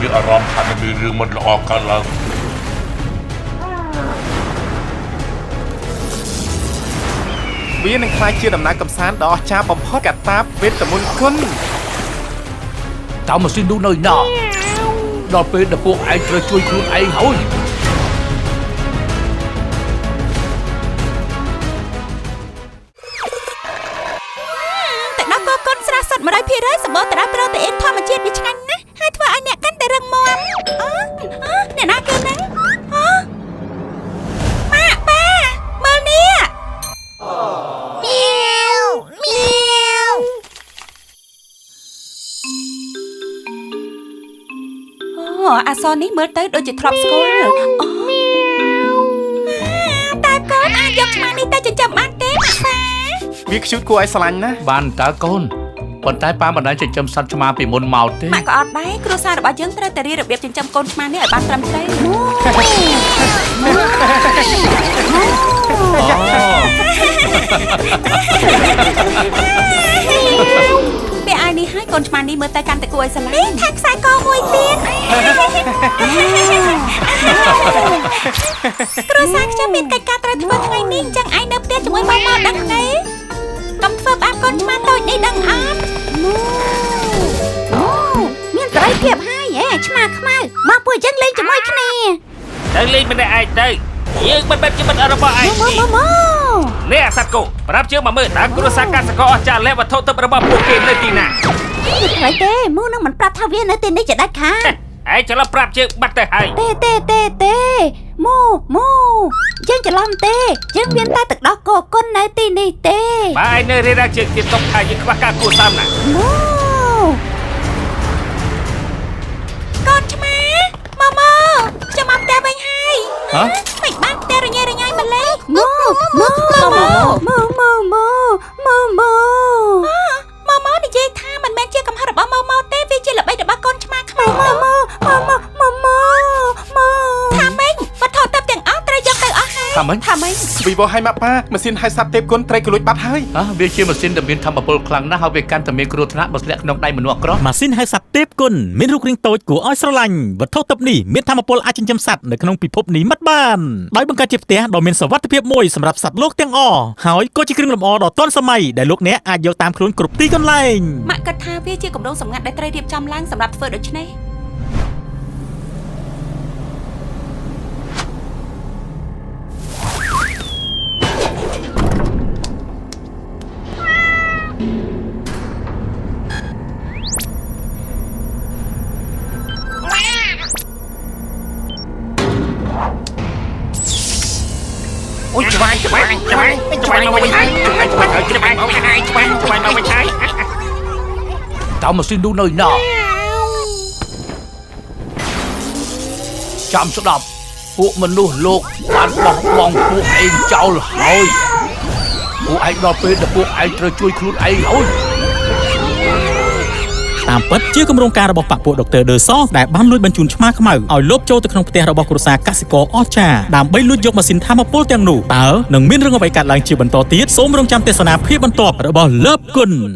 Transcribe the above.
มีอารมณ์ថានឹងមានរឿងមិនល្អកើតឡើងវានឹងខ្លាចជាដំណើរកំសាន្តដ៏អស្ចារ្យបំផុតកតាបវេទមន្តគុណតើម៉ាស៊ីននោះនៅណាដល់ពេលដែលពួកឯងត្រូវជួយខ្លួនឯងហើយ100%សម្បូរទៅដោយប្រូតេអ៊ីនធម្មជាតិវាឆ្ងាញ់ណាស់ហើយធ្វើឲ្យអ្នកកាន់តែរឹងមាំអ្នកណាគេហ្នឹងម៉ាក់ប៉ាមើលនេះមៀវមៀវអសននេះមើលទៅដូចជាធ្លាប់ស្គាល់តែកូនអាចយកឆ្មានេះទៅចិញ្ចឹមបានទេម៉ាក់ប៉ាវាខ្ជូតគួរឲ្យស្រឡាញ់ណាស់បានតើកូនប៉ុន្តែប៉ាមិនដែលចិញ្ចឹមសត្វឆ្មាពីមុនមកទេម៉ាក់ក៏អត់ដែរគ្រួសាររបស់យើងត្រូវតែរៀនរបៀបចិញ្ចឹមកូនឆ្មានេះឲ្យបានត្រឹមត្រូវពេលអាយនេះហើយកូនឆ្មានេះមើលទៅកាន់តែគួរឲ្យស្រឡាញ់នេះថាខ្សែកមួយទៀតគ្រួសារខ្ញុំមានកិច្ចការត្រូវធ្វើថ្ងៃនេះអញ្ចឹងឯងនៅផ្ទះជាមួយម៉ាម៉ាដឹងទេកុំធ្វើបាបកូនឆ្មាតូចនេះដឹងអត់មានសេរីភាពហើយហ៎ឆ្មាខ្មៅមកពួកយើងលេងជាមួយគ្នាទៅលេងម្នាក់ឯងទៅយើងមិនបែបជាមិនរបស់ឯងនេះអាសត្វគោប្រាប់ជើងមកមើលតើគ្រួសារកសិករអស្ចារ្យលះវត្ថុទឹករបស់ពួកគេនៅទីណាមិនត្រូវទេមូនឹងមិនប្រាប់ថាវានៅទីនេះជាដាច់ខាតឯងច្រឡំប្រាប់ជើងបាត់ទៅហើយទេមូយើងច្រឡំទេយើងមានតែទឹកដោះគោគុណនៅទីនេះទេបើឯងនៅរៀនជើងទៀតទុកថាយើងខ្វះការគួរសមណាមូកូនឆ្មាម៉ាខ្ញុំមកផ្ទះវិញហើយមិនបានផ្ទះរញ៉េរញ៉ៃម្លេះម៉ាម៉ានិយាយថាមិនមែនជាកំហុសរបស់ម៉ាទេវាជាល្បិចរបស់កូនឆ្មាខ្មៅម៉ាថាម៉េចវត្ថុទិព្វទាំងអស់ត្រូវយកទៅអស់ហើយថាម៉េចវិវោឲ្យម៉ាក់ប៉ាម៉ាស៊ីនហើយសັບទេពគុណត្រូវកលួចបាត់ហើយវាជាម៉ាស៊ីនដែលមានធម្មពលខ្លាំងណាស់ហើយវាកាន់តែមានគ្រោះថ្នាក់បើធ្លាក់ក្នុងដៃមនុស្សអាក្រក់ម៉ាស៊ីនហើយសັບទេពគុណមានរូបរាងតូចគួរឲ្យស្រឡាញ់វត្ថុទិព្វនេះមានធម្មពលអាចចិញ្ចឹមសត្វនៅក្នុងពិភពនេះមិនបានដោយបង្កើតជាផ្ទះដ៏មានសុវត្ថិភាពមួយសម្រាប់សត្វលោកទាំងអស់ហើយក៏ជាគ្រឿងលម្អដ៏ទាន់សម័យដែលលោកអ្នកអាចយកតាមខ្លួនគ្រប់ទីកន្លែងម៉ាក់គិតថាវាជាគម្រោងសម្ងាត់ដែលត្រូវរៀបចំឡើងសម្រាប់ធ្វើដូច្នេះអូយច្បាស់មកវិញហើយច្បាស់មកវិញហើយតើម៉ាស៊ីននោះនៅណាចាំស្ដាប់ពួកមនុស្សលោកបានបោះបង់ពួកឯងចោលហើយពួកឯងដល់ពេលដែលពួកឯងត្រូវជួយខ្លួនឯងហើយតាមពិតជាគម្រោងការរបស់បព្វពួកដុកទ័រដឺសដែលបានលួចបញ្ជូនឆ្មាខ្មៅឲ្យលបចូលទៅក្នុងផ្ទះរបស់គ្រួសារកសិករអស្ចារ្យដើម្បីលួចយកម៉ាស៊ីនថាមពលទាំងនោះតើនឹងមានរឿងអ្វីកើតឡើងជាបន្តទៀតសូមរងចាំទស្សនាភាពបន្ទាប់របស់លើបគុណ